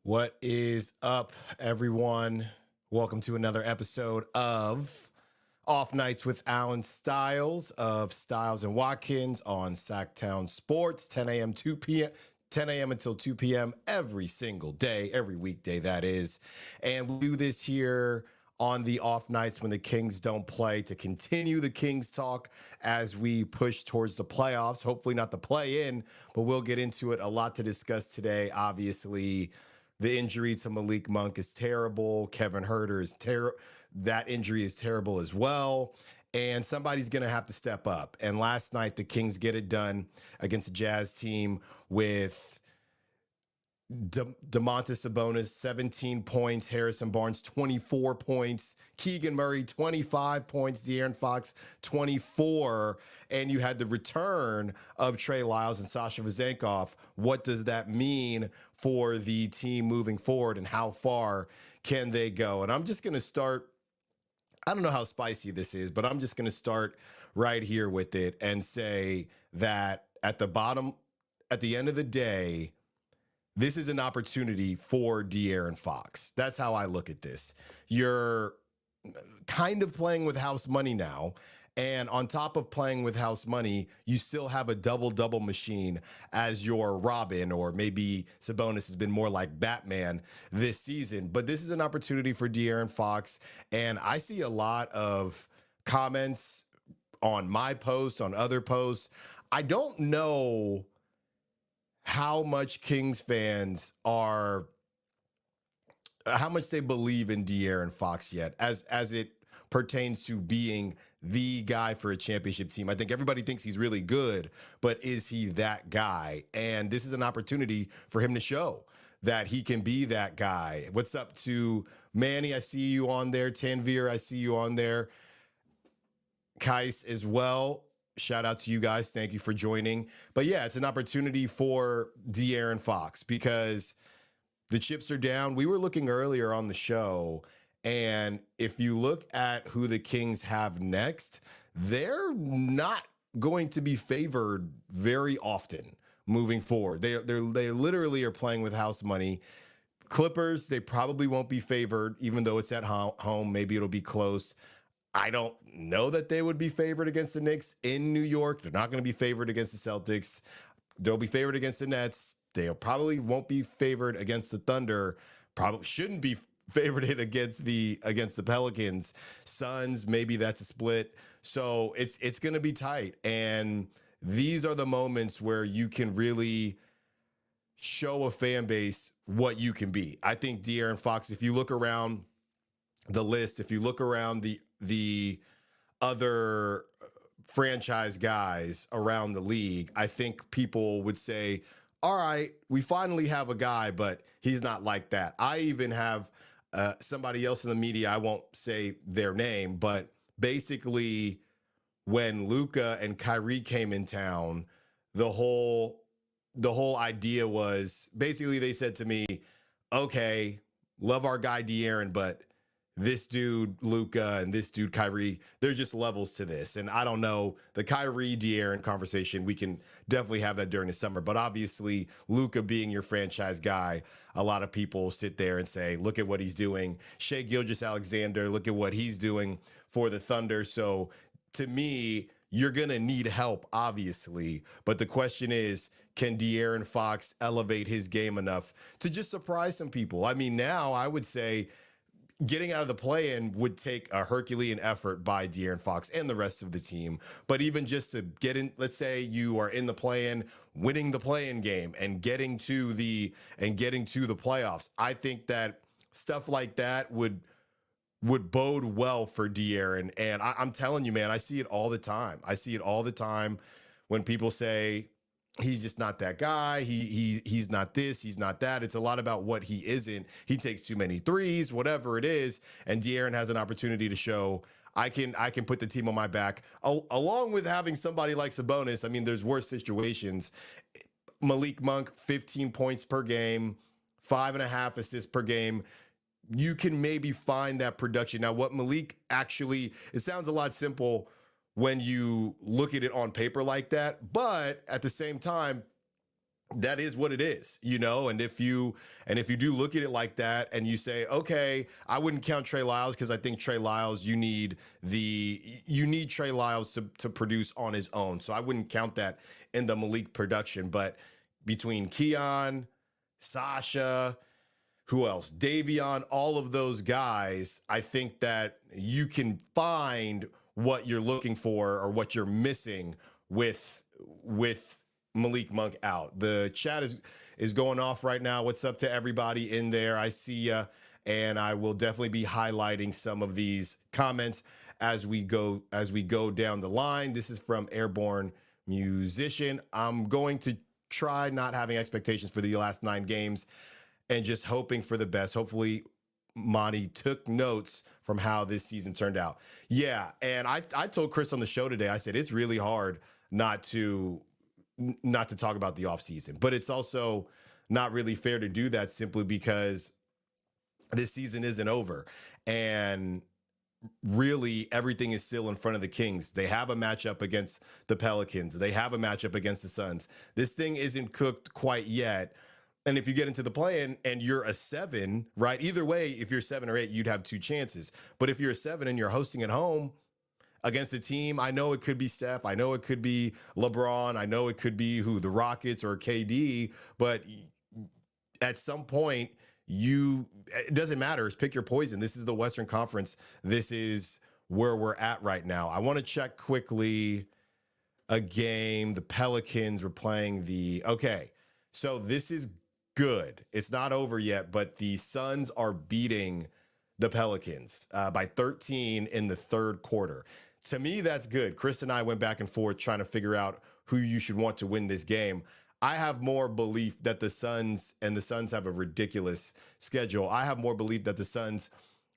What is up, everyone? Welcome to another episode of Off Nights with Allen Stiles of Stiles and Watkins on Sactown Sports, 10 a.m. 10 a.m. until 2 p.m. every single day, every weekday, that is. And we do this here on the off nights when the Kings don't play to continue the Kings talk as we push towards the playoffs. Hopefully not the play in, but we'll get into it. A lot to discuss today. Obviously, the injury to Malik Monk is terrible. Kevin Huerter is terrible. That injury is terrible as well. And somebody's going to have to step up. And last night, the Kings get it done against a Jazz team with Domantas Sabonis, 17 points. Harrison Barnes, 24 points. Keegan Murray, 25 points. De'Aaron Fox, 24. And you had the return of Trey Lyles and Sasha Vezenkov. What does that mean for the team moving forward, and how far can they go? And I'm just going to start. I don't know how spicy this is, but I'm just going to start right here with it and say that at the end of the day, this is an opportunity for De'Aaron Fox. That's how I look at this. You're kind of playing with house money now. And on top of playing with house money, you still have a double-double machine as your Robin, or maybe Sabonis has been more like Batman this season. But this is an opportunity for De'Aaron Fox. And I see a lot of comments on my posts, on other posts. I don't know how much Kings fans how much they believe in De'Aaron Fox yet, as it pertains to being the guy for a championship team. I think everybody thinks he's really good, but is he that guy? And this is an opportunity for him to show that he can be that guy. What's up to Manny? I see you on there. Tanvir, I see you on there. Kais as well. Shout out to you guys. Thank you for joining. But yeah, it's an opportunity for De'Aaron Fox because the chips are down. We were looking earlier on the show, and if you look at who the Kings have next, they're not going to be favored very often moving forward. They literally are playing with house money. Clippers, they probably won't be favored, even though it's at home. Maybe it'll be close. I don't know that they would be favored against the Knicks in New York. They're not going to be favored against the Celtics. They'll be favored against the Nets. They probably won't be favored against the Thunder. Probably shouldn't be favored against the Pelicans. Suns, maybe that's a split. So it's going to be tight. And these are the moments where you can really show a fan base what you can be. I think De'Aaron Fox, if you look around the list, if you look around the other franchise guys around the league, I think people would say, all right, we finally have a guy, but he's not like that. I even have somebody else in the media, I won't say their name, but basically when Luka and Kyrie came in town, the whole idea was basically they said to me, okay, love our guy De'Aaron, but this dude, Luka, and this dude, Kyrie, there's just levels to this. And I don't know, the Kyrie De'Aaron conversation, we can definitely have that during the summer. But obviously, Luka being your franchise guy, a lot of people sit there and say, look at what he's doing. Shai Gilgeous-Alexander, look at what he's doing for the Thunder. So to me, you're going to need help, obviously. But the question is, can De'Aaron Fox elevate his game enough to just surprise some people? I mean, now I would say getting out of the play-in would take a Herculean effort by De'Aaron Fox and the rest of the team. But even just to get in, let's say you are in the play-in, winning the play-in game and getting to the playoffs, I think that stuff like that would bode well for De'Aaron. And I'm telling you, man, I see it all the time. I see it all the time when people say, he's just not that guy. He's not this. He's not that. It's a lot about what he isn't. He takes too many threes, whatever it is. And De'Aaron has an opportunity to show I can put the team on my back, along with having somebody like Sabonis. I mean, there's worse situations. Malik Monk, 15 points per game, 5.5 assists per game. You can maybe find that production. Now, what Malik actually, it sounds a lot simple when you look at it on paper like that. But at the same time, that is what it is, and if you do look at it like that and you say, okay, I wouldn't count Trey Lyles, because I think Trey Lyles, you need Trey Lyles to produce on his own. So I wouldn't count that in the Malik production. But between Keon, Sasha, who else? Davion, all of those guys, I think that you can find what you're looking for or what you're missing with Malik Monk out. The chat is going off right now. What's up to everybody in there? I see ya, and I will definitely be highlighting some of these comments as we go down the line. This is from Airborne Musician. I'm going to try not having expectations for the last 9 games and just hoping for the best. Hopefully Monty took notes from how this season turned out. Yeah, and I told Chris on the show today, I said it's really hard not to talk about the offseason, but it's also not really fair to do that simply because this season isn't over. And really everything is still in front of the Kings. They have a matchup against the Pelicans. They have a matchup against the Suns. This thing isn't cooked quite yet. And if you get into the play-in and you're a 7, right? Either way, if you're 7 or 8, you'd have 2 chances. But if you're a 7 and you're hosting at home against a team, I know it could be Steph, I know it could be LeBron, I know it could be the Rockets or KD, but at some point, it doesn't matter. It's pick your poison. This is the Western Conference. This is where we're at right now. I want to check quickly a game. The Pelicans were playing okay. So this is good. It's not over yet, but the Suns are beating the Pelicans by 13 in the third quarter. To me, that's good. Chris and I went back and forth trying to figure out who you should want to win this game. I have more belief that the Suns have a ridiculous schedule. I have more belief that the Suns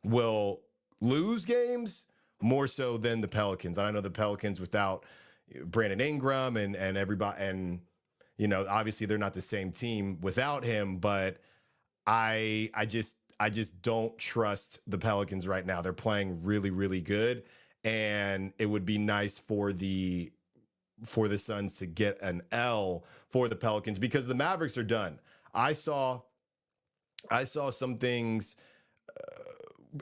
will lose games more so than the Pelicans. I know the Pelicans without Brandon Ingram and everybody, and obviously they're not the same team without him, but I just don't trust the Pelicans right now. They're playing really, really good, and it would be nice for the Suns to get an L for the Pelicans because the Mavericks are done. I saw some things,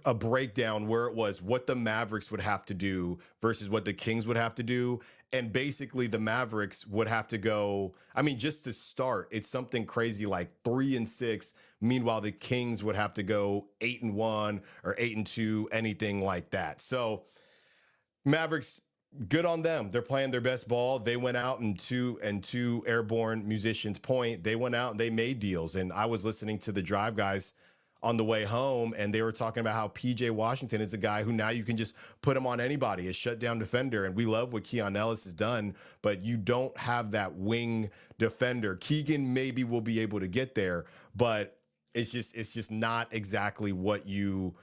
a breakdown where it was what the Mavericks would have to do versus what the Kings would have to do. And basically the Mavericks would have to go, just to start, it's something crazy like 3-6. Meanwhile, the Kings would have to go 8-1 or 8-2, anything like that. So Mavericks, good on them. They're playing their best ball. They went out and two Airborne Musicians point. They went out and they made deals. And I was listening to the Drive guys on the way home, and they were talking about how PJ Washington is a guy who now you can just put him on anybody, a shutdown defender. And we love what Keon Ellis has done, but you don't have that wing defender. Keegan maybe will be able to get there, but it's just not exactly what you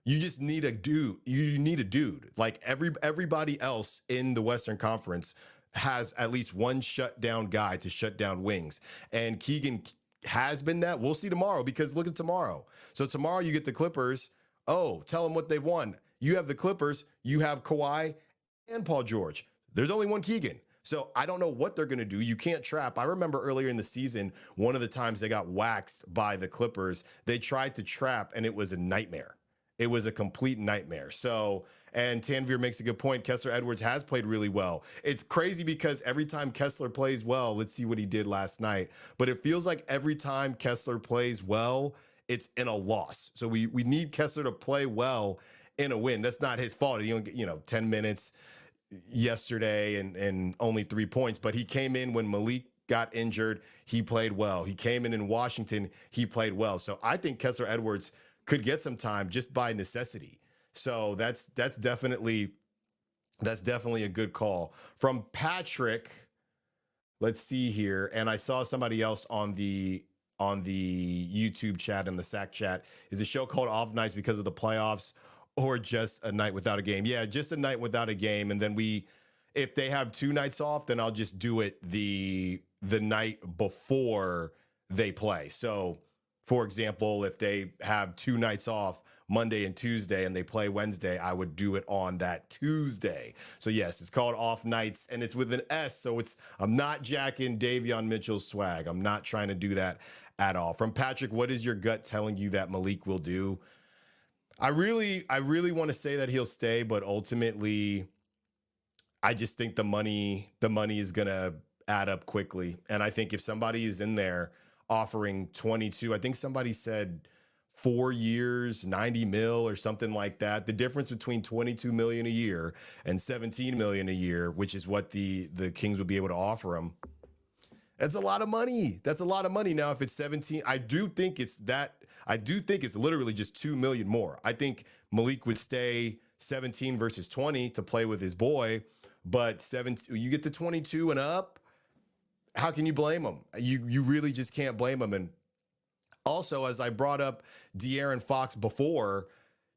just need a dude. You need a dude. Like everybody else in the Western Conference has at least one shutdown guy to shut down wings. And Keegan has been that. We'll see tomorrow, because look at tomorrow. So tomorrow you get the Clippers. Oh, tell them what they've won. You have the Clippers. You have Kawhi and Paul George. There's only one Keegan. So I don't know what they're going to do. You can't trap. I remember earlier in the season, one of the times they got waxed by the Clippers, they tried to trap and it was a nightmare. It was a complete nightmare. So, and Tanvir makes a good point. Kessler Edwards has played really well. It's crazy because every time Kessler plays well, let's see what he did last night, but it feels like every time Kessler plays well, it's in a loss. So we need Kessler to play well in a win. That's not his fault. He only get, 10 minutes yesterday and only 3 points, but he came in when Malik got injured. He played well. He came in Washington. He played well. So I think Kessler Edwards could get some time just by necessity. So that's definitely a good call from Patrick. Let's see here. And I saw somebody else on the YouTube chat and the SAC chat. Is a show called Off Nights because of the playoffs or just a night without a game? Yeah, just a night without a game. And then if they have 2 nights off, then I'll just do it the night before they play. So for example, if they have 2 nights off, Monday and Tuesday and they play Wednesday, I would do it on that Tuesday. So yes, it's called off nights and it's with an S. So I'm not jacking Davion Mitchell's swag. I'm not trying to do that at all. From Patrick, what is your gut telling you that Malik will do? I really want to say that he'll stay, but ultimately I just think the money is gonna add up quickly. And I think if somebody is in there offering 22, I think somebody said 4 years, 90 mil or something like that. The difference between 22 million a year and 17 million a year, which is what the Kings would be able to offer him. That's a lot of money. That's a lot of money. Now, if it's 17, I do think it's literally just 2 million more. I think Malik would stay 17 versus 20 to play with his boy, but 17, you get to 22 and up, how can you blame him? You really just can't blame him. And also, as I brought up De'Aaron Fox before,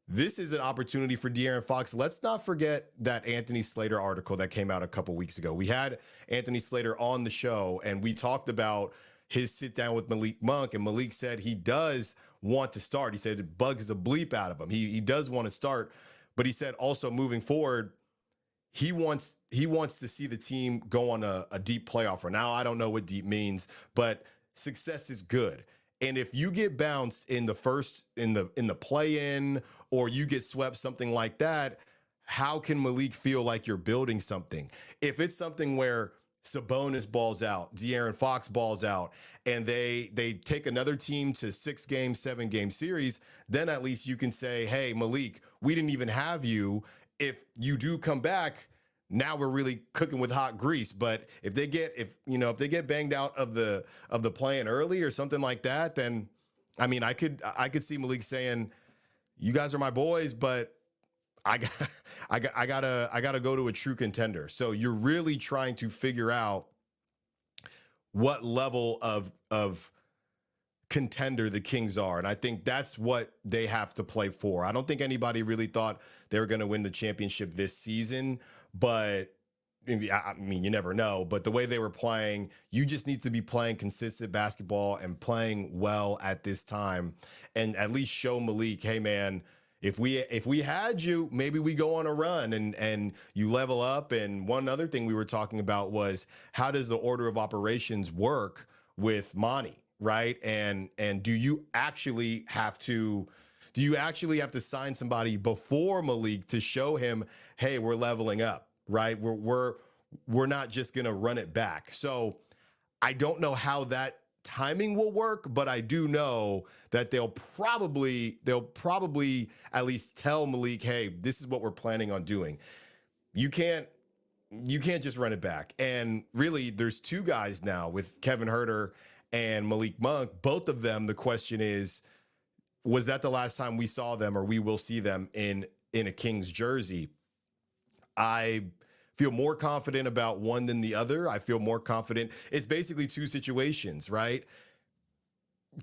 this is an opportunity for De'Aaron Fox. Let's not forget that Anthony Slater article that came out a couple weeks ago. We had Anthony Slater on the show, and we talked about his sit down with Malik Monk, and Malik said he does want to start. He said it bugs the bleep out of him. He does want to start, but he said also moving forward, he wants to see the team go on a deep playoff run. Now, I don't know what deep means, but success is good. And if you get bounced in the first in the play-in or you get swept, something like that, how can Malik feel like you're building something? If it's something where Sabonis balls out, De'Aaron Fox balls out, and they take another team to 6-game, 7-game series, then at least you can say, hey, Malik, we didn't even have you. If you do come back, now we're really cooking with hot grease. But if they get banged out of the play-in early or something like that, then I mean I could see Malik saying, you guys are my boys, but I gotta go to a true contender. So you're really trying to figure out what level of contender the Kings are. And I think that's what they have to play for. I don't think anybody really thought they were going to win the championship this season, but I mean, you never know. But the way they were playing, you just need to be playing consistent basketball and playing well at this time and at least show Malik, hey, man, if we had you, maybe we go on a run and you level up. And one other thing we were talking about was how does the order of operations work with Monty? Right. And do you actually have to sign somebody before Malik to show him, hey, we're leveling up, right? We're not just going to run it back. So I don't know how that timing will work, but I do know that they'll probably at least tell Malik, hey, this is what we're planning on doing. You can't just run it back. And really, there's two guys now with Kevin Huerter and Malik Monk. Both of them, the question is, was that the last time we saw them or we will see them in a Kings jersey? I feel more confident about one than the other. I feel more confident. It's basically two situations, right?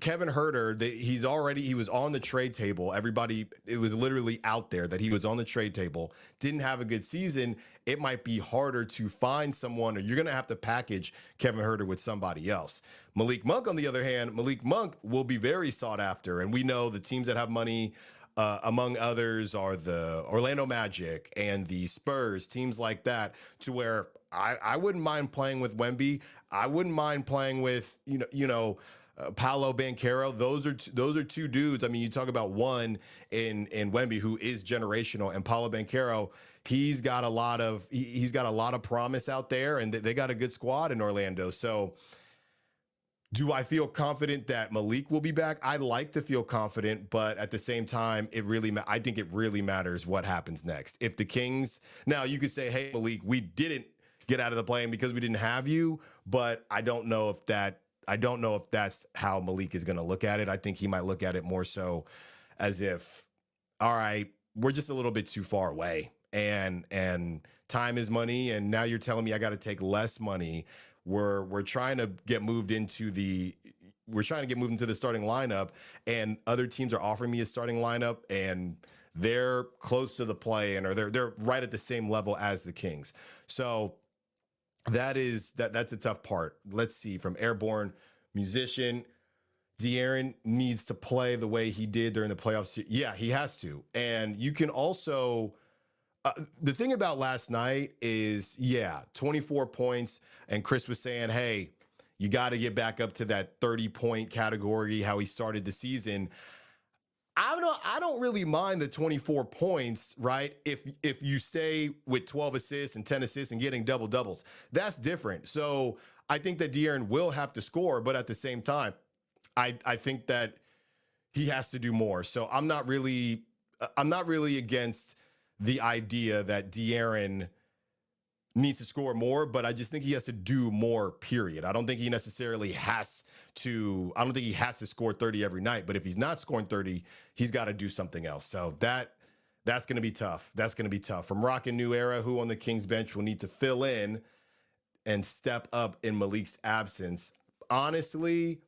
Kevin Huerter, he was on the trade table. It was literally out there that he was on the trade table, didn't have a good season. It might be harder to find someone, or you're going to have to package Kevin Huerter with somebody else. Malik Monk, on the other hand, Malik Monk will be very sought after. And we know the teams that have money, among others, are the Orlando Magic and the Spurs, teams like that, to where I wouldn't mind playing with Wemby. I wouldn't mind playing with, Paolo Banchero. Those are two dudes. I mean, you talk about one in Wemby who is generational, and Paolo Banchero, he's got a lot of promise out there, and they got a good squad in Orlando. So do I feel confident that Malik will be back? I'd like to feel confident, but at the same time, I think it really matters what happens next. If the Kings, now you could say, hey, Malik, we didn't get out of the play-in because we didn't have you, but I don't know if that's how Malik is going to look at it. I think he might look at it more so as if, all right, we're just a little bit too far away, and time is money, and now you're telling me I got to take less money. We're trying to get moved into the starting lineup, and other teams are offering me a starting lineup, and they're close to the play-in, or they're right at the same level as the Kings. So that's a tough part. Let's see, from Airborne Musician, De'Aaron needs to play the way he did during the playoffs. Yeah, he has to. And you can also, the thing about last night is, yeah, 24 points. And Chris was saying, hey, you got to get back up to that 30-point category, how he started the season. I don't really mind the 24 points, right? If you stay with 12 assists and 10 assists and getting double doubles, that's different. So I think that De'Aaron will have to score, but at the same time, I think that he has to do more. So I'm not really against the idea that De'Aaron needs to score more, but I just think he has to do more, period. I don't think he necessarily has to, I don't think he has to score 30 every night, but if he's not scoring 30, he's got to do something else. So that's going to be tough. That's going to be tough. From Rockin' New Era, who on the Kings bench will need to fill in and step up in Malik's absence. Honestly,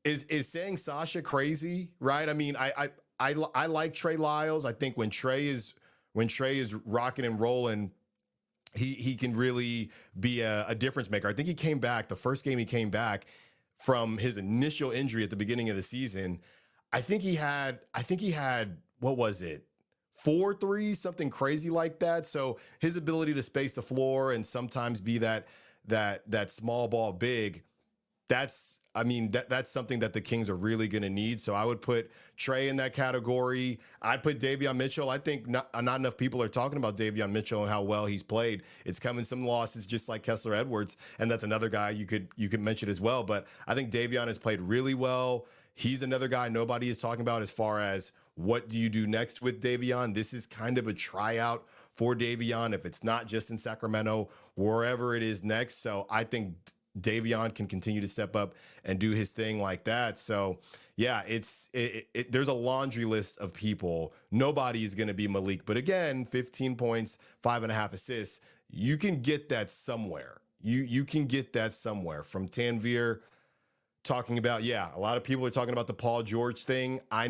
is saying Sasha crazy, right? I mean, I like Trey Lyles. I think when Trey is rocking and rolling, he can really be a difference maker. I think he came back the first game he came back from his initial injury at the beginning of the season. I think he had what was it? 4 threes, something crazy like that. So his ability to space the floor and sometimes be that small ball big, that's something that the Kings are really going to need. So I would put Trey in that category. I'd put Davion Mitchell. I think not enough people are talking about Davion Mitchell and how well he's played. It's come in some losses, just like Kessler Edwards, and that's another guy you could mention as well. But I think Davion has played really well. He's another guy nobody is talking about as far as what do you do next with Davion. This is kind of a tryout for Davion, if it's not just in Sacramento, wherever it is next. So I think Davion can continue to step up and do his thing like that. So yeah, there's a laundry list of people. Nobody is going to be Malik, but again, 15 points, 5.5 assists. You can get that somewhere. You can get that somewhere. From Tanvir talking about, yeah, a lot of people are talking about the Paul George thing. I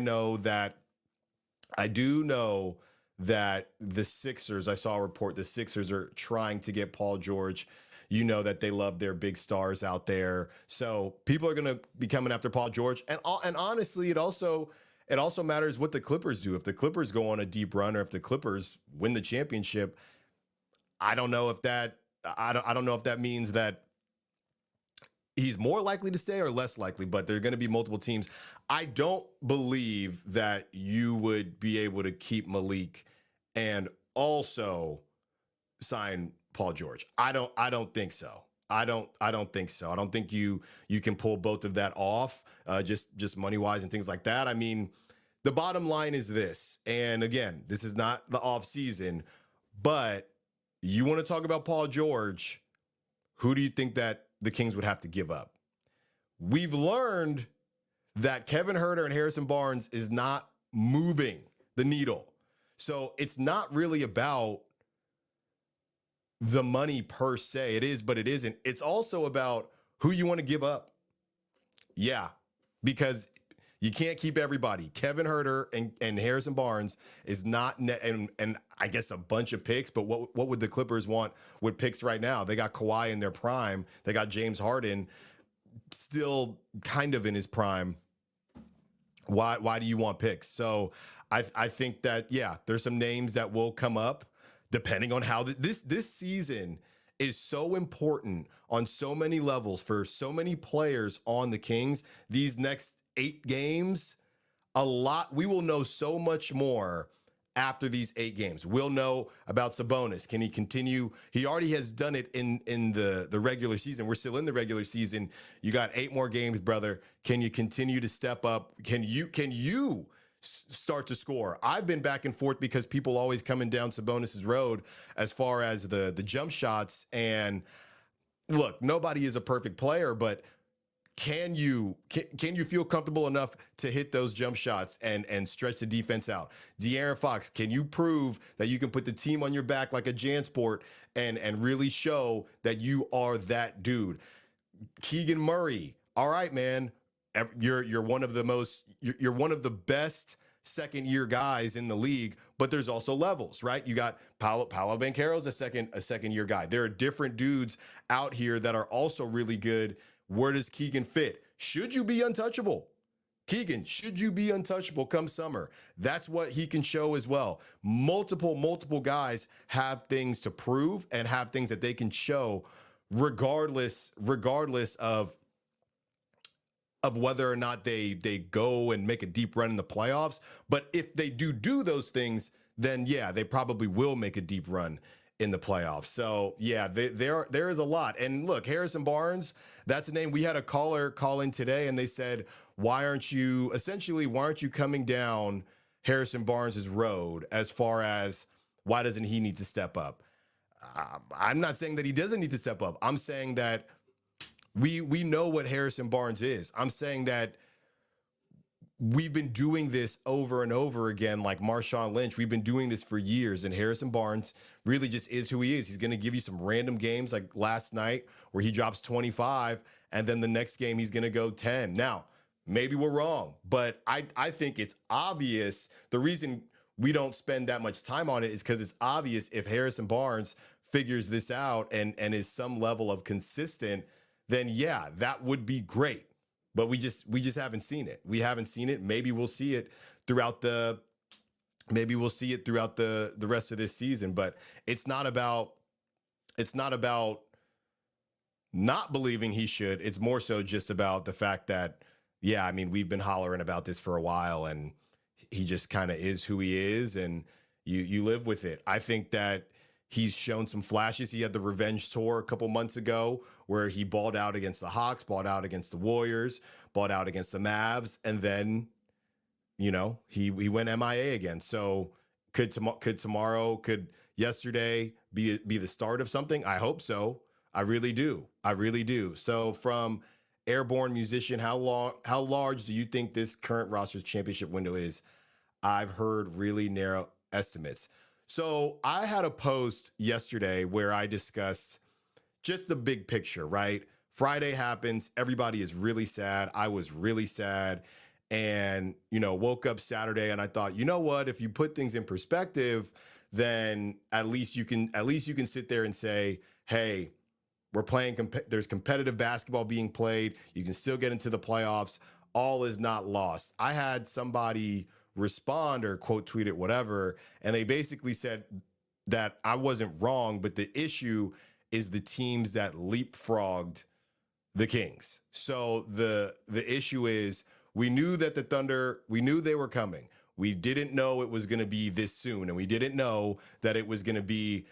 do know that the Sixers, I saw a report, the Sixers are trying to get Paul George. You know that they love their big stars out there. So people are going to be coming after Paul George. And honestly, it also matters what the Clippers do. If the Clippers go on a deep run or if the Clippers win the championship, I don't know if that means that he's more likely to stay or less likely, but there are going to be multiple teams. I don't believe that you would be able to keep Malik and also sign Paul George. I don't think so. I don't think so. I don't think you can pull both of that off, just money wise and things like that. I mean, the bottom line is this, and again, this is not the off season, but you want to talk about Paul George. Who do you think that the Kings would have to give up? We've learned that Kevin Huerter and Harrison Barnes is not moving the needle. So it's not really about the money per se. It is, but it isn't. It's also about who you want to give up. Yeah, because you can't keep everybody. Kevin Huerter and Harrison Barnes is not net, and I guess a bunch of picks, but what would the Clippers want with picks right now? They got Kawhi in their prime. They got James Harden still kind of in his prime. Why do you want picks? So I think that, yeah, there's some names that will come up depending on how this season is so important on so many levels for so many players on the Kings. These next 8 games, we will know so much more after these 8 games. We'll know about Sabonis. Can he continue? He already has done it in the regular season. We're still in the regular season. You got 8 more games, brother. Can you continue to step up? Can you start to score? I've been back and forth because people always coming down Sabonis's road as far as the jump shots. And look, nobody is a perfect player, but can you feel comfortable enough to hit those jump shots and stretch the defense out? De'Aaron Fox, can you prove that you can put the team on your back like a JanSport and really show that you are that dude? Keegan Murray, all right, man. You're one of the best second year guys in the league, but there's also levels, right? You got Paolo Banchero's a second year guy. There are different dudes out here that are also really good Where does Keegan fit? Should you be untouchable? Keegan, should you be untouchable come summer? That's what he can show as well. Multiple guys have things to prove and have things that they can show regardless of whether or not they go and make a deep run in the playoffs. But if they do those things, then yeah, they probably will make a deep run in the playoffs. So yeah, there is a lot. And look, Harrison Barnes, that's a name. We had a caller call in today and they said, why aren't you coming down Harrison Barnes's road as far as why doesn't he need to step up? I'm not saying that he doesn't need to step up. I'm saying that we know what Harrison Barnes is. I'm saying that we've been doing this over and over again, like Marshawn Lynch. We've been doing this for years, and Harrison Barnes really just is who he is. He's going to give you some random games like last night where he drops 25, and then the next game he's going to go 10. Now, maybe we're wrong, but I think it's obvious. The reason we don't spend that much time on it is because it's obvious if Harrison Barnes figures this out and is some level of consistent, then yeah, that would be great. But we just haven't seen it. We haven't seen it. Maybe we'll see it throughout the rest of this season. But it's not about not believing he should. It's more so just about the fact that, yeah, I mean, we've been hollering about this for a while, and he just kind of is who he is, and you live with it. I think that he's shown some flashes. He had the revenge tour a couple months ago where he balled out against the Hawks, balled out against the Warriors, balled out against the Mavs, and then, you know, he went MIA again. So could yesterday be the start of something? I hope so. I really do. So from Airborne Musician, how large do you think this current roster's championship window is? I've heard really narrow estimates. So I had a post yesterday where I discussed just the big picture, right? Friday happens. Everybody is really sad. I was really sad. And, you know, woke up Saturday and I thought, you know what, if you put things in perspective, then at least you can sit there and say, hey, we're playing, there's competitive basketball being played. You can still get into the playoffs. All is not lost. I had somebody respond or quote tweet it, whatever, and they basically said that I wasn't wrong, but the issue is the teams that leapfrogged the Kings. So the issue is we knew that the Thunder, we knew they were coming. We didn't know it was going to be this soon, and we didn't know that it was going to be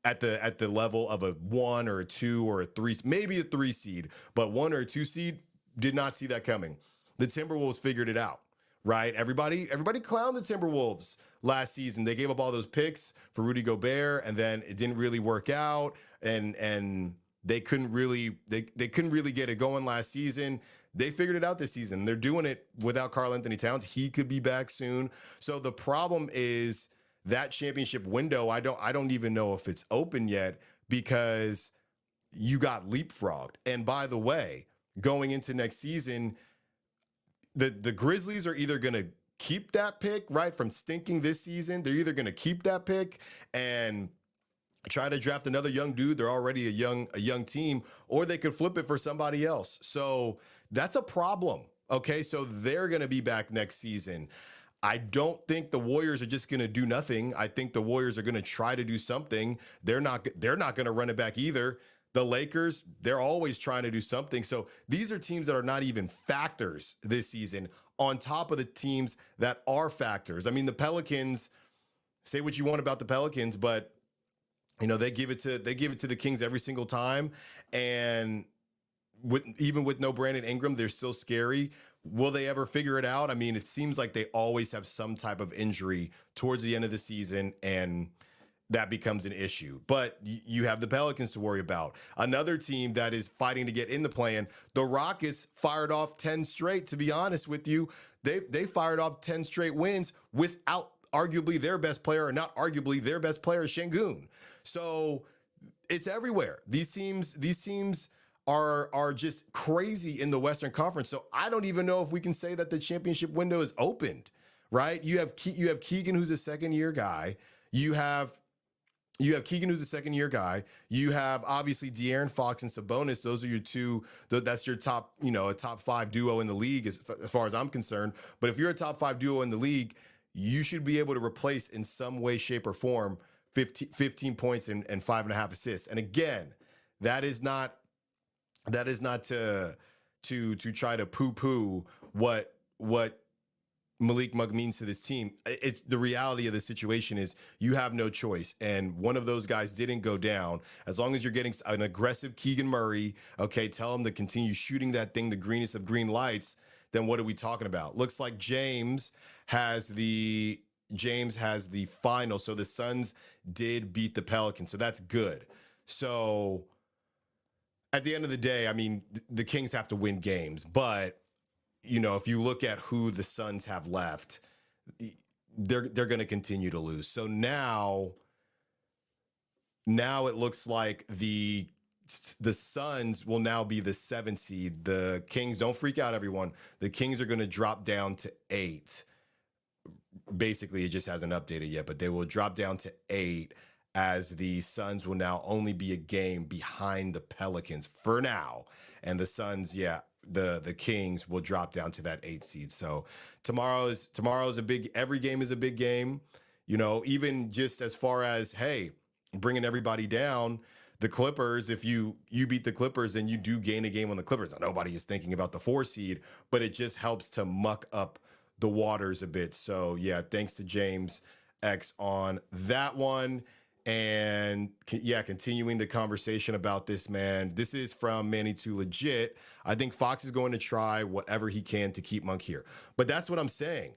at the level of a 1 or a 2 or a 3, maybe a 3 seed, but 1 or a 2 seed, did not see that coming. The Timberwolves figured it out. Right? Everybody clowned the Timberwolves last season. They gave up all those picks for Rudy Gobert, and then it didn't really work out, and they couldn't really get it going last season. They figured it out this season. They're doing it without Karl Anthony Towns. He could be back soon. So the problem is that championship window. I don't even know if it's open yet because you got leapfrogged. And by the way, going into next season, the Grizzlies are either going to keep that pick, right, from stinking this season. They're either going to keep that pick and try to draft another young dude. They're already a young team, or they could flip it for somebody else. So that's a problem. Okay, so they're going to be back next season. I don't think the Warriors are just going to do nothing. I think the Warriors are going to try to do something. They're not going to run it back either. The Lakers, they're always trying to do something. So these are teams that are not even factors this season on top of the teams that are factors. I mean, the Pelicans, say what you want about the Pelicans, but you know, they give it to the Kings every single time. And even with no Brandon Ingram, they're still scary. Will they ever figure it out? I mean, it seems like they always have some type of injury towards the end of the season, and that becomes an issue. But you have the Pelicans to worry about. Another team that is fighting to get in the play-in, the Rockets fired off 10 straight, to be honest with you. They fired off 10 straight wins without arguably their best player, or not arguably their best player, Şengün. So it's everywhere. These teams are just crazy in the Western Conference. So I don't even know if we can say that the championship window is opened, right? You have Keegan, who's a second-year guy. You have You have Keegan, who's a second-year guy. You have obviously De'Aaron Fox and Sabonis. Those are your two. That's your top, a top 5 duo in the league as far as I'm concerned. But if you're a top 5 duo in the league, you should be able to replace in some way, shape, or form 15 points and 5.5 assists. And again, that is not to try to poo-poo what Malik Monk means to this team. It's the reality of the situation is you have no choice. And one of those guys didn't go down. As long as you're getting an aggressive Keegan Murray, okay, tell him to continue shooting that thing, the greenest of green lights, then what are we talking about? Looks like James has the final. So the Suns did beat the Pelicans. So that's good. So at the end of the day, I mean, the Kings have to win games, but if you look at who the Suns have left, they're going to continue to lose. So now it looks like the Suns will now be the 7th seed. The Kings, don't freak out, everyone. The Kings are going to drop down to 8. Basically, it just hasn't updated yet, but they will drop down to 8 as the Suns will now only be a game behind the Pelicans for now. And the Suns, the Kings will drop down to that 8 seed. So tomorrow's every game is a big game, even just as far as, hey, bringing everybody down. The Clippers, if you beat the Clippers, then you do gain a game on the Clippers. Now, nobody is thinking about the 4 seed, but it just helps to muck up the waters a bit. So thanks to James X on that one. And continuing the conversation about this, man. This is from Manny to Legit. I think Fox is going to try whatever he can to keep Monk here. But that's what I'm saying.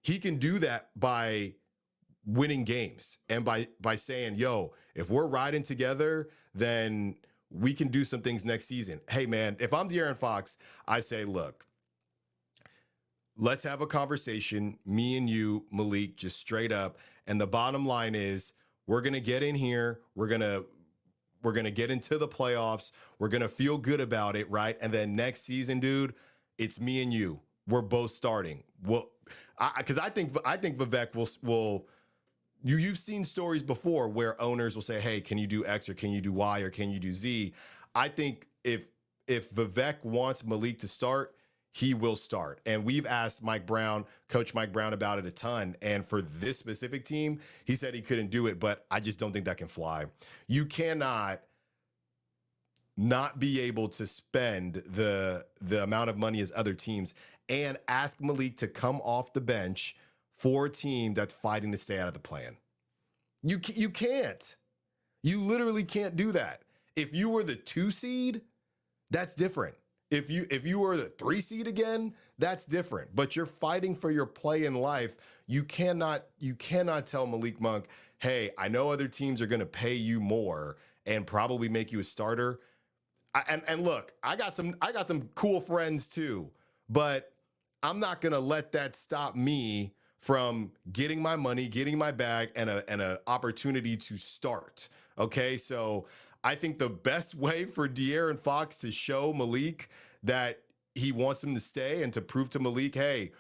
He can do that by winning games and by saying, yo, if we're riding together, then we can do some things next season. Hey, man, if I'm De'Aaron Fox, I say, look, let's have a conversation, me and you, Malik, just straight up. And the bottom line is, we're going to get in here. We're going to get into the playoffs. We're going to feel good about it, right? And then next season, dude, it's me and you. We're both starting. Well, because I think Vivek will you've seen stories before where owners will say, hey, can you do X or can you do Y or can you do Z? I think if Vivek wants Malik to start, he will start. And we've asked Coach Mike Brown about it a ton. And for this specific team, he said he couldn't do it, but I just don't think that can fly. You cannot not be able to spend the amount of money as other teams and ask Malik to come off the bench for a team that's fighting to stay out of the plan. You can't. You literally can't do that. If you were the 2 seed, that's different. If you were the 3 seed again, that's different. But you're fighting for your play in life. You cannot tell Malik Monk, hey, I know other teams are going to pay you more and probably make you a starter. And look, I got some cool friends too, but I'm not going to let that stop me from getting my money, getting my bag, and an opportunity to start. Okay, so I think the best way for De'Aaron Fox to show Malik that he wants him to stay and to prove to Malik, hey,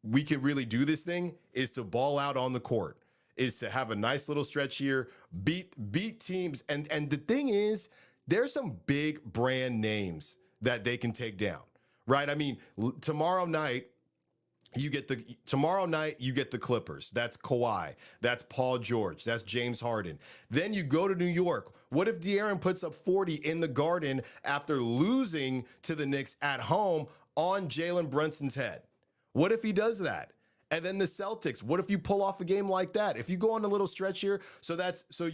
we can really do this thing, is to ball out on the court, is to have a nice little stretch here, beat teams. And the thing is, there's some big brand names that they can take down, right? I mean, tomorrow night, you get the Clippers. That's Kawhi. That's Paul George. That's James Harden. Then you go to New York. What if De'Aaron puts up 40 in the Garden after losing to the Knicks at home on Jalen Brunson's head? What if he does that? And then the Celtics, what if you pull off a game like that? If you go on a little stretch here, so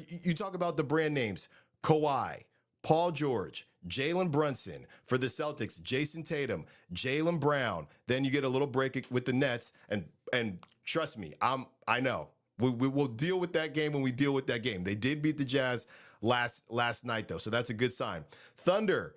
you talk about the brand names, Kawhi, Paul George, Jalen Brunson. For the Celtics, Jason Tatum, Jaylen Brown. Then you get a little break with the Nets, and trust me, I know. We will deal with that game when we deal with that game. They did beat the Jazz last night, though, so that's a good sign. Thunder,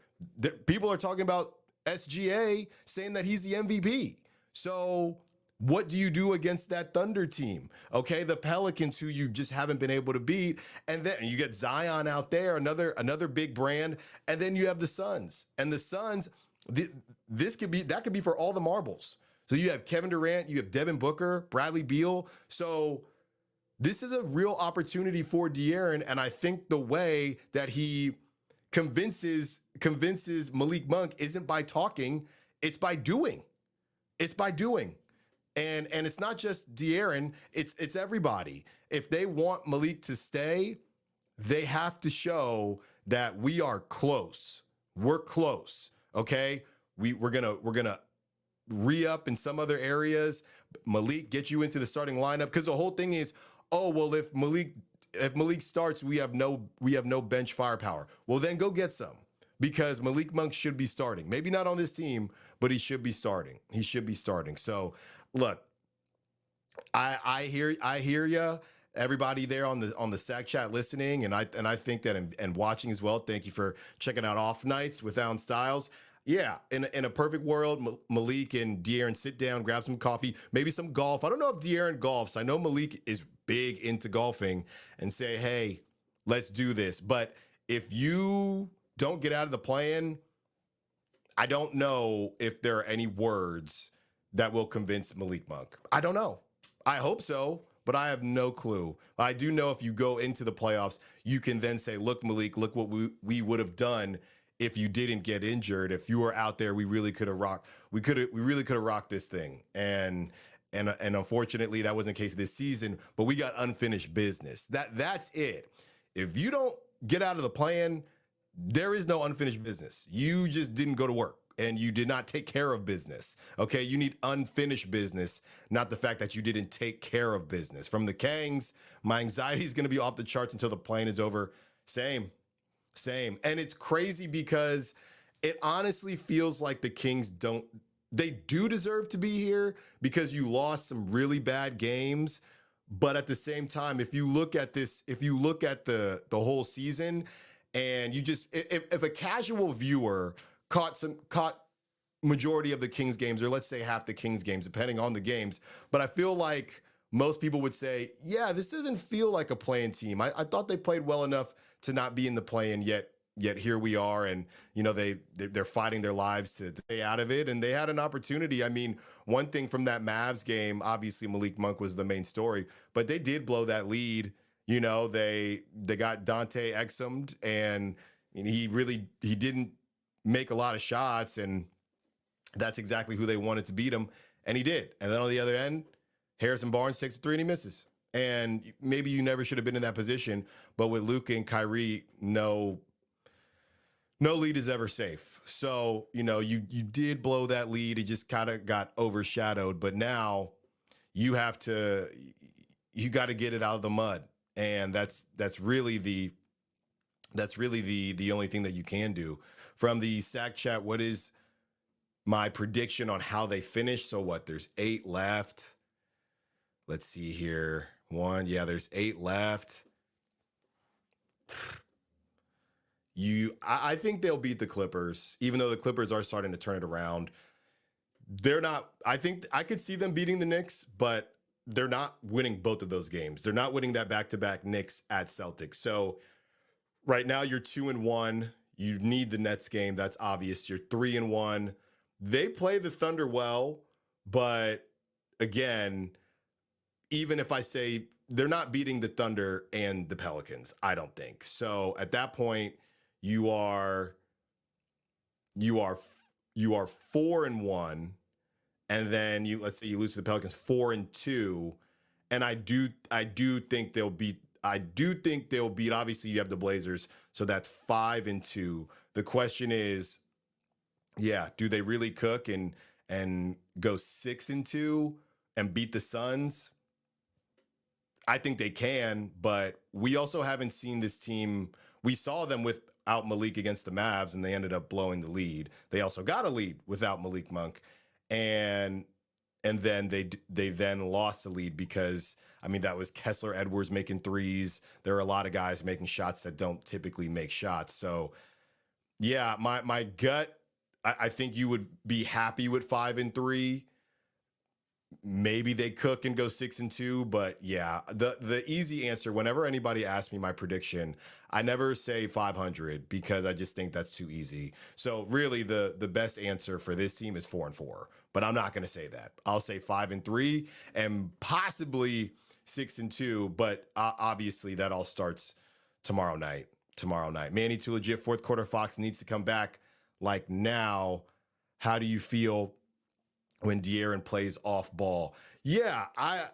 people are talking about SGA, saying that he's the MVP. So what do you do against that Thunder team? Okay, the Pelicans, who you just haven't been able to beat, and then you get Zion out there, another big brand, and then you have the Suns. And the Suns, that could be for all the marbles. So you have Kevin Durant, you have Devin Booker, Bradley Beal. So this is a real opportunity for De'Aaron, and I think the way that he convinces Malik Monk isn't by talking, it's by doing. It's by doing. And it's not just De'Aaron, it's everybody. If they want Malik to stay, they have to show that we are close. We're close. Okay? We're gonna re-up in some other areas. Malik, get you into the starting lineup. Because the whole thing is, oh, well, if Malik starts, we have no bench firepower. Well, then go get some. Because Malik Monk should be starting. Maybe not on this team, but he should be starting. He should be starting. So look, I hear you. Everybody there on the Sac Chat listening, and I think that and watching as well. Thank you for checking out Off Nights with Allen Stiles. Yeah, in a perfect world, Malik and De'Aaron sit down, grab some coffee, maybe some golf. I don't know if De'Aaron golfs. I know Malik is big into golfing, and say, hey, let's do this. But if you don't get out of the plan, I don't know if there are any words that will convince Malik Monk. I don't know. I hope so, but I have no clue. I do know if you go into the playoffs, you can then say, look, Malik, look what we would have done if you didn't get injured. If you were out there, we really could have rocked. We really could have rocked this thing. And unfortunately, that wasn't the case this season, but we got unfinished business. That's it. If you don't get out of the plan, there is no unfinished business. You just didn't go to work and you did not take care of business. Okay, you need unfinished business, not the fact that you didn't take care of business. From the Kangs, my anxiety is going to be off the charts until the plan is over. Same. And it's crazy because it honestly feels like the Kings they do deserve to be here because you lost some really bad games. But at the same time, if you look at the whole season, and you just, if a casual viewer caught majority of the Kings games, or let's say half the Kings games, depending on the games, but I feel like most people would say, yeah, this doesn't feel like a play-in team. I thought they played well enough to not be in the play-in, yet here we are, and they're fighting their lives to stay out of it, and they had an opportunity. I mean, one thing from that Mavs game, obviously Malik Monk was the main story, but they did blow that lead. They got Dante Exumed, and he didn't make a lot of shots, and that's exactly who they wanted to beat him, and he did. And then on the other end, Harrison Barnes takes a three and he misses. And maybe you never should have been in that position, but with Luka and Kyrie, no lead is ever safe. So, you did blow that lead. It just kind of got overshadowed, but now you got to get it out of the mud. And that's really the only thing that you can do. From the Sac Chat, what is my prediction on how they finish? So what? There's 8 left. Let's see here. There's 8 left. I think they'll beat the Clippers, even though the Clippers are starting to turn it around. They're not. I think I could see them beating the Knicks, but they're not winning both of those games. They're not winning that back-to-back Knicks at Celtics. So right now you're 2-1. You need the Nets game. That's obvious. You're 3-1. They play the Thunder well, but again, even if I say they're not beating the Thunder and the Pelicans, I don't think. So at that point, you are 4-1. And then let's say you lose to the Pelicans 4-2, and I do think they'll beat. Obviously, you have the Blazers, so that's 5-2. The question is, do they really cook and go 6-2 and beat the Suns? I think they can, but we also haven't seen this team. We saw them without Malik against the Mavs, and they ended up blowing the lead. They also got a lead without Malik Monk. And then they then lost the lead because, that was Kessler Edwards making threes. There are a lot of guys making shots that don't typically make shots. So, my gut, I think you would be happy with 5-3. Maybe they cook and go 6-2, but the easy answer, whenever anybody asks me my prediction, I never say 500 because I just think that's too easy. So really the best answer for this team is 4-4, but I'm not going to say that. I'll say 5-3 and possibly 6-2, but obviously that all starts tomorrow night. Tomorrow night, Manny too legit. Fourth quarter, Fox needs to come back like now. How do you feel when De'Aaron plays off ball? Yeah, I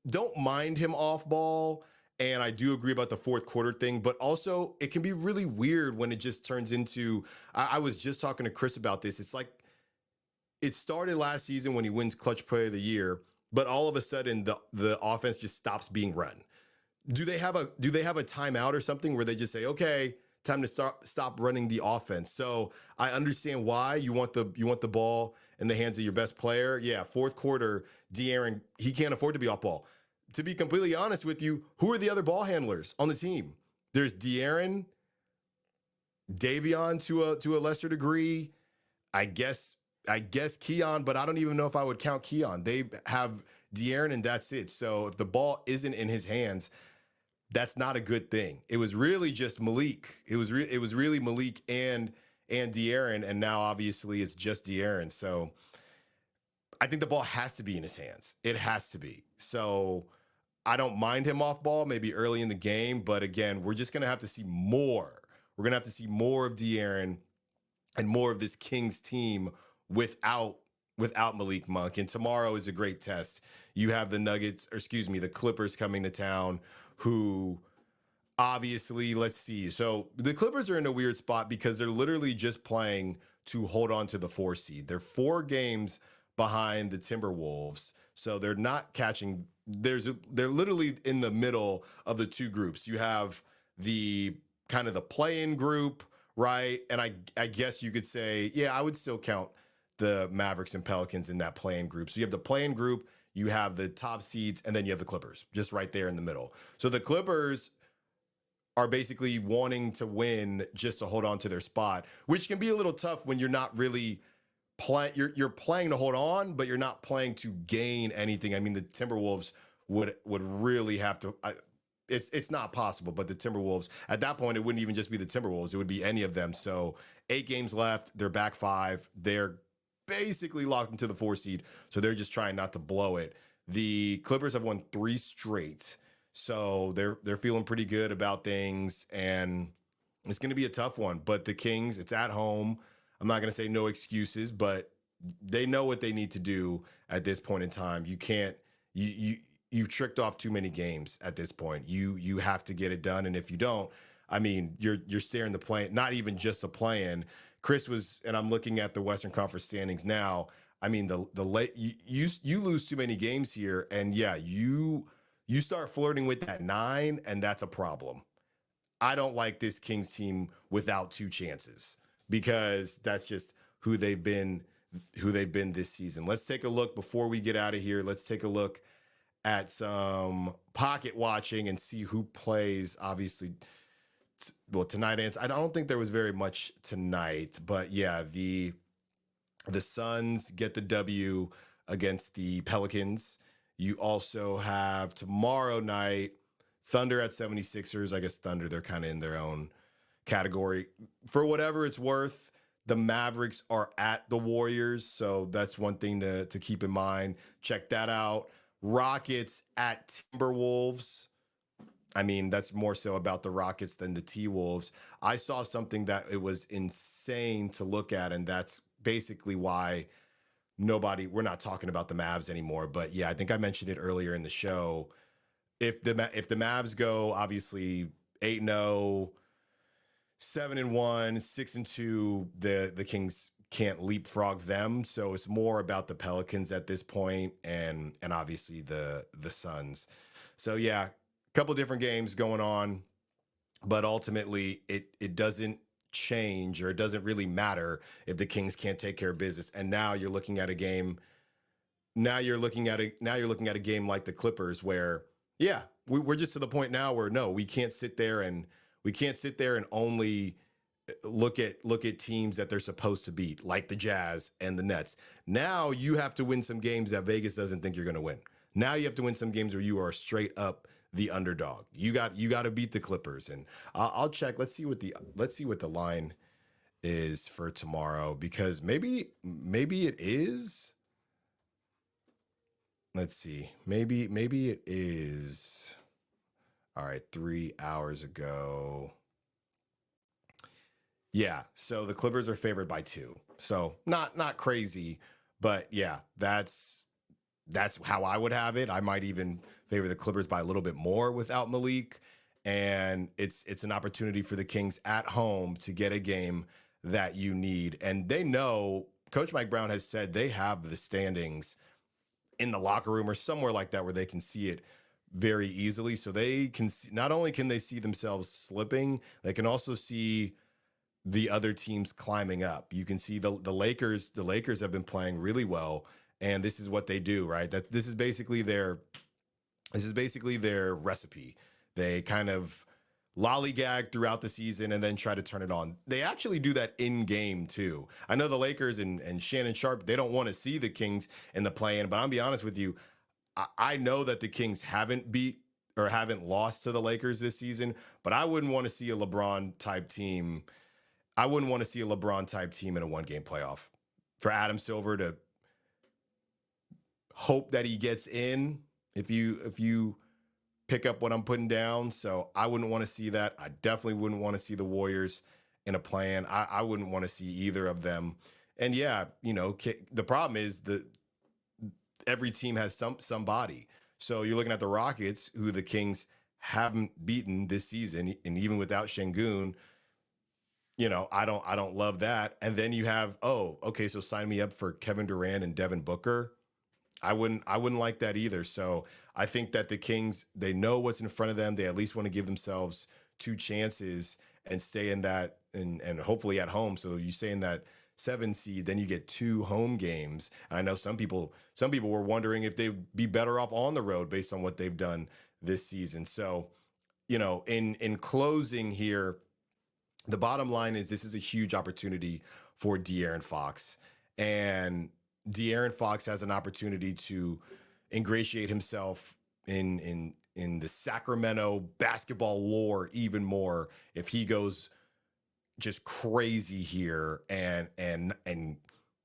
don't mind him off ball, and I do agree about the fourth quarter thing, but also it can be really weird when it just turns into. I was just talking to Chris about this. It's like it started last season when he wins Clutch Player of the Year, but all of a sudden the offense just stops being run. Do they have a timeout or something where they just say, okay, time to stop running the offense? So I understand why you want the ball in the hands of your best player. Yeah, fourth quarter, De'Aaron, he can't afford to be off ball. To be completely honest with you, who are the other ball handlers on the team? There's De'Aaron, Davion to a lesser degree. I guess Keon, but I don't even know if I would count Keon. They have De'Aaron and that's it. So if the ball isn't in his hands, that's not a good thing. It was really just Malik. It was really Malik and De'Aaron, and now obviously it's just De'Aaron. So I think the ball has to be in his hands. It has to be. So I don't mind him off ball, maybe early in the game, but again, we're just gonna have to see more. We're gonna have to see more of De'Aaron and more of this Kings team without Malik Monk. And tomorrow is a great test. You have the Clippers coming to town, who obviously, let's see. So the Clippers are in a weird spot because they're literally just playing to hold on to the 4 seed. They're 4 games behind the Timberwolves. So they're not catching. They're literally in the middle of the 2 groups. You have the kind of the play-in group, right? And I guess you could say, yeah, I would still count the Mavericks and Pelicans in that play-in group. So you have the play-in group, you have the top seeds, and then you have the Clippers just right there in the middle. So the Clippers are basically wanting to win just to hold on to their spot, which can be a little tough when you're not really playing. You're playing to hold on, but you're not playing to gain anything. I mean, the Timberwolves would really have to. It's not possible, but the Timberwolves at that point, it wouldn't even just be the Timberwolves; it would be any of them. So 8 games left. They're back 5. They're basically locked into the 4 seed, so they're just trying not to blow it. The Clippers have won 3 straight, so they're feeling pretty good about things, and it's going to be a tough one. But the Kings, it's at home. I'm not going to say no excuses, but they know what they need to do at this point in time. You can't you've tricked off too many games at this point. You have to get it done, and if you don't, I mean, you're staring the play, not even just a play-in. Chris was, and I'm looking at the Western Conference standings now. I mean, the late you lose too many games here, and yeah, you start flirting with that 9, and that's a problem. I don't like this Kings team without 2 chances because that's just who they've been this season. Let's take a look before we get out of here. Let's take a look at some pocket watching and see who plays. Obviously, tonight, and I don't think there was very much tonight, but yeah, the Suns get the W against the Pelicans. You also have tomorrow night Thunder at 76ers. I guess Thunder, they're kind of in their own category. For whatever it's worth, the Mavericks are at the Warriors, so that's one thing to keep in mind. Check that out. Rockets at Timberwolves. I mean, that's more so about the Rockets than the T-Wolves. I saw something that it was insane to look at, and that's basically why we're not talking about the Mavs anymore. But yeah, I think I mentioned it earlier in the show. If the Mavs go, obviously 8-0, 7-1, 6-2, the Kings can't leapfrog them. So it's more about the Pelicans at this point, and obviously the Suns. So yeah, couple different games going on, but ultimately it doesn't change, or it doesn't really matter if the Kings can't take care of business. And now you're looking at a game. Now you're looking at a game like the Clippers, where yeah, we're just to the point now where no, we can't sit there and only look at teams that they're supposed to beat, like the Jazz and the Nets. Now you have to win some games that Vegas doesn't think you're going to win. Now you have to win some games where you are straight up the underdog. You got to beat the Clippers, and I'll check. Let's see what the line is for tomorrow, because maybe it is. let's see. Maybe it is. All right, 3 hours ago. Yeah, so the Clippers are favored by 2. So not crazy, but yeah, that's how I would have it. I might even favor the Clippers by a little bit more without Malik. And it's an opportunity for the Kings at home to get a game that you need. And they know Coach Mike Brown has said they have the standings in the locker room or somewhere like that where they can see it very easily. So they can see, not only can they see themselves slipping, they can also see the other teams climbing up. You can see the Lakers. The Lakers have been playing really well, and this is what they do, right? That this is basically their recipe. They kind of lollygag throughout the season and then try to turn it on. They actually do that in game too. I know the Lakers and Shannon Sharp, they don't want to see the Kings in the play-in, but I'll be honest with you, I know that the Kings haven't beat or haven't lost to the Lakers this season, but I wouldn't want to see a LeBron type team. I wouldn't want to see a LeBron type team in a one-game playoff. For Adam Silver to hope that he gets in, if you pick up what I'm putting down. So I wouldn't want to see that. I definitely wouldn't want to see the Warriors in a plan. I wouldn't want to see either of them. And yeah, the problem is that every team has somebody. So you're looking at the Rockets, who the Kings haven't beaten this season, and even without Şengün, I don't love that. And then you have, oh, okay, so sign me up for Kevin Durant and Devin Booker. I wouldn't like that either. So I think that the Kings, they know what's in front of them. They at least want to give themselves 2 chances and stay in that and hopefully at home. So you stay in that 7 seed, then you get 2 home games. And I know some people were wondering if they'd be better off on the road based on what they've done this season. So, in closing here, the bottom line is this is a huge opportunity for De'Aaron Fox. And De'Aaron Fox has an opportunity to ingratiate himself in the Sacramento basketball lore even more if he goes just crazy here and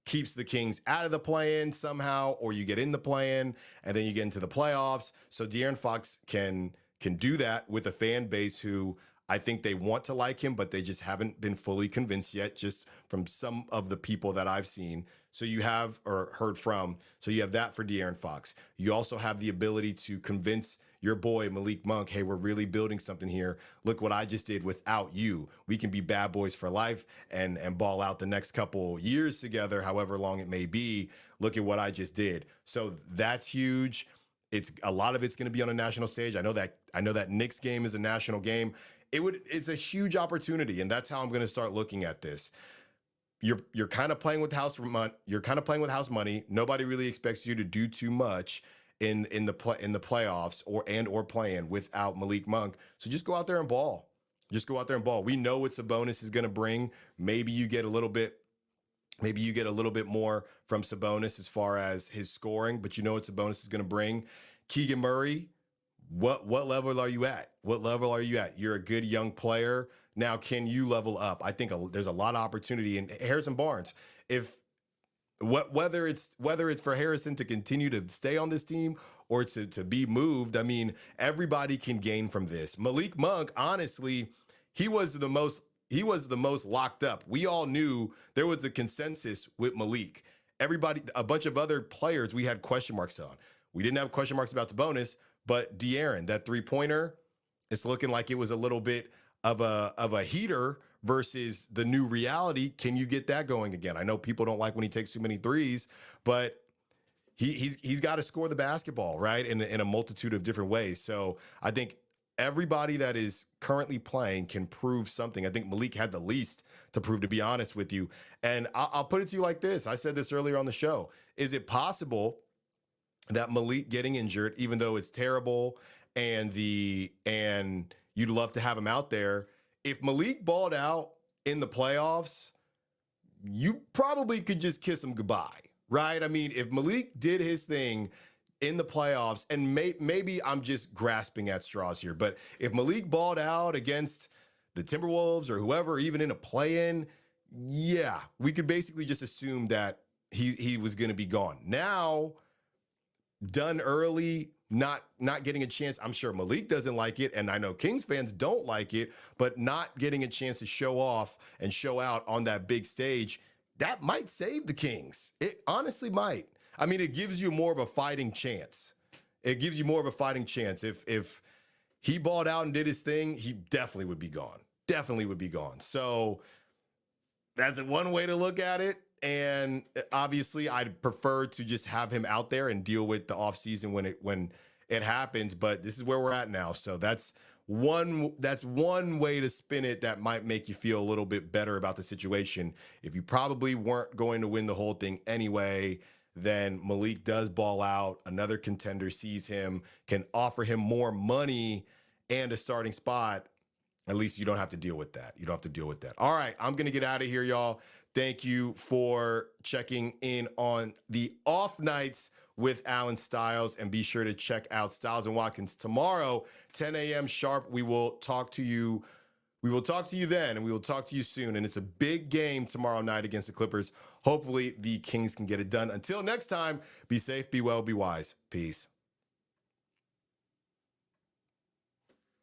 keeps the Kings out of the play-in somehow, or you get in the play-in and then you get into the playoffs. So De'Aaron Fox can do that with a fan base who I think they want to like him, but they just haven't been fully convinced yet, just from some of the people that I've seen. So you have, or heard from, so you have that for De'Aaron Fox. You also have the ability to convince your boy Malik Monk, hey, we're really building something here. Look what I just did without you. We can be bad boys for life and ball out the next couple years together, however long it may be. Look at what I just did. So that's huge. It's a lot of it's going to be on a national stage. I know that Knicks game is a national game. It's a huge opportunity, and that's how I'm going to start looking at this. You're kind of playing with house money. You're kind of playing with house money. Nobody really expects you to do too much in the playoffs or play-in without Malik Monk. So just go out there and ball. Just go out there and ball. We know what Sabonis is going to bring. Maybe you get a little bit more from Sabonis as far as his scoring, but you know what Sabonis is going to bring. Keegan Murray, what level are you at? What level are you at? You're a good young player. Now, can you level up? I think there's a lot of opportunity in Harrison Barnes. Whether it's for Harrison to continue to stay on this team or to be moved, I mean, everybody can gain from this. Malik Monk, honestly, he was the most locked up. We all knew there was a consensus with Malik. Everybody, a bunch of other players, we had question marks on. We didn't have question marks about Sabonis, but De'Aaron, that 3-pointer, it's looking like it was a little bit of a heater versus the new reality. Can you get that going again? I know people don't like when he takes too many threes, but he's got to score the basketball, right? In a multitude of different ways. So I think everybody that is currently playing can prove something. I think Malik had the least to prove, to be honest with you. And I'll put it to you like this. I said this earlier on the show. Is it possible that Malik getting injured, even though it's terrible and you'd love to have him out there, if Malik balled out in the playoffs, you probably could just kiss him goodbye, right? I mean, if Malik did his thing in the playoffs, and maybe I'm just grasping at straws here, but if Malik balled out against the Timberwolves or whoever, even in a play-in, yeah, we could basically just assume that he was going to be gone. Now, done early, not getting a chance. I'm sure Malik doesn't like it, and I know Kings fans don't like it, but not getting a chance to show off and show out on that big stage, that might save the Kings. It honestly might. I mean, it gives you more of a fighting chance. It gives you more of a fighting chance. If he balled out and did his thing, he definitely would be gone. Definitely would be gone. So that's one way to look at it. And obviously, I'd prefer to just have him out there and deal with the offseason when it happens. But this is where we're at now. So that's one way to spin it that might make you feel a little bit better about the situation. If you probably weren't going to win the whole thing anyway, then Malik does ball out. Another contender sees him, can offer him more money and a starting spot. At least you don't have to deal with that. You don't have to deal with that. All right, I'm going to get out of here, y'all. Thank you for checking in on the off nights with Allen Stiles. And be sure to check out Stiles and Watkins tomorrow, 10 a.m. sharp. We will talk to you. We will talk to you then, and we will talk to you soon. And it's a big game tomorrow night against the Clippers. Hopefully, the Kings can get it done. Until next time, be safe, be well, be wise. Peace.